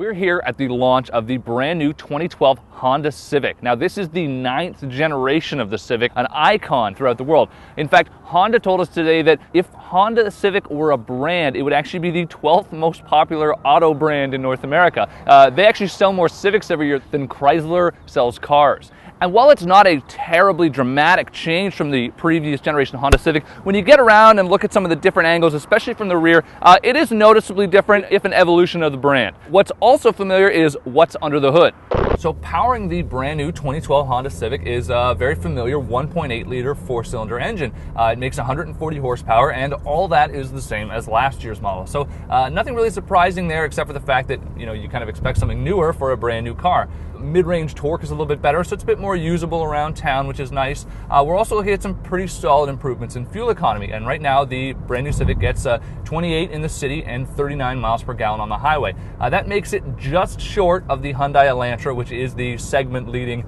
We're here at the launch of the brand new 2012 Honda Civic. Now, this is the 9th generation of the Civic, an icon throughout the world. In fact, Honda told us today that if Honda Civic were a brand, it would actually be the 12th most popular auto brand in North America. They actually sell more Civics every year than Chrysler sells cars. And while it's not a terribly dramatic change from the previous generation Honda Civic, when you get around and look at some of the different angles, especially from the rear, it is noticeably different, if an evolution of the brand. What's also familiar is what's under the hood. So powering the brand new 2012 Honda Civic is a very familiar 1.8 liter 4-cylinder engine. It makes 140 horsepower, and all that is the same as last year's model. So nothing really surprising there, except for the fact that you kind of expect something newer for a brand new car. Mid-range torque is a little bit better, so it's a bit more usable around town, which is nice. We're also looking at some pretty solid improvements in fuel economy, and right now the brand new Civic gets 28 in the city and 39 miles per gallon on the highway. That makes it just short of the Hyundai Elantra, which is the segment-leading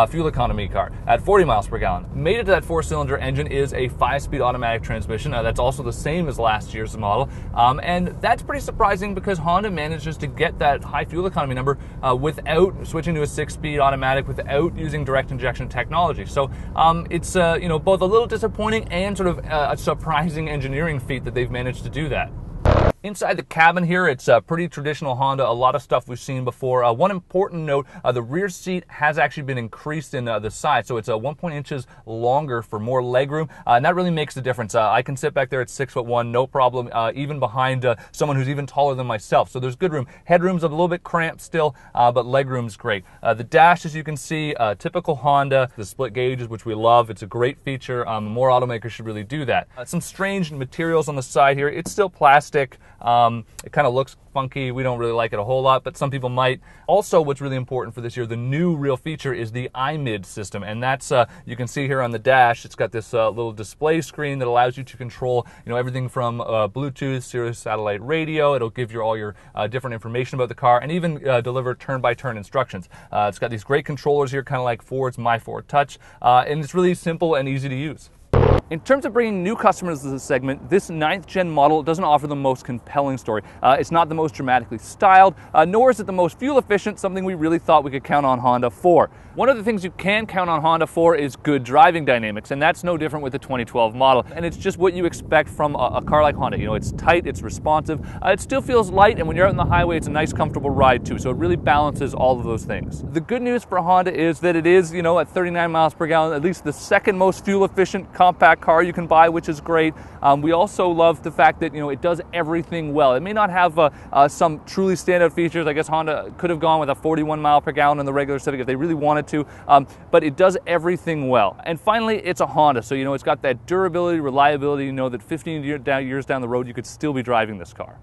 fuel economy car, at 40 miles per gallon. Mated to that 4-cylinder engine is a 5-speed automatic transmission. That's also the same as last year's model, and that's pretty surprising because Honda manages to get that high fuel economy number without switching to a 6-speed automatic, without using direct injection technology. So it's both a little disappointing and sort of a surprising engineering feat that they've managed to do that. Inside the cabin here, it's pretty traditional Honda, a lot of stuff we've seen before. One important note, the rear seat has actually been increased in the side, so it's 1.8 inches longer for more legroom, and that really makes a difference. I can sit back there at 6'1", no problem, even behind someone who's even taller than myself, so there's good room. Headroom's a little bit cramped still, but legroom's great. The dash, as you can see, typical Honda, the split gauges, which we love. It's a great feature. More automakers should really do that. Some strange materials on the side here. It's still plastic. It kind of looks funky. We don't really like it a whole lot, but some people might. Also, what's really important for this year, the new real feature is the Imid System, and that's you can see here on the dash. It's got this little display screen that allows you to control everything from Bluetooth, Sirius satellite radio. It'll give you all your different information about the car, and even deliver turn-by-turn instructions. It's got these great controllers here, kind of like Ford's My Ford Touch, and it's really simple and easy to use. In terms of bringing new customers to this segment, this 9th gen model doesn't offer the most compelling story. It's not the most dramatically styled, nor is it the most fuel efficient, something we really thought we could count on Honda for. One of the things you can count on Honda for is good driving dynamics, and that's no different with the 2012 model. And it's just what you expect from a car like Honda. It's tight, it's responsive, it still feels light, and when you're out on the highway, it's a nice, comfortable ride too. So it really balances all of those things. The good news for Honda is that it is, at 39 miles per gallon, at least the second most fuel efficient compact car you can buy, which is great. We also love the fact that it does everything well. It may not have some truly standout features. I guess Honda could have gone with a 41 mile per gallon in the regular Civic if they really wanted to, but it does everything well. And finally, it's a Honda, so it's got that durability, reliability. That 15 years down the road you could still be driving this car.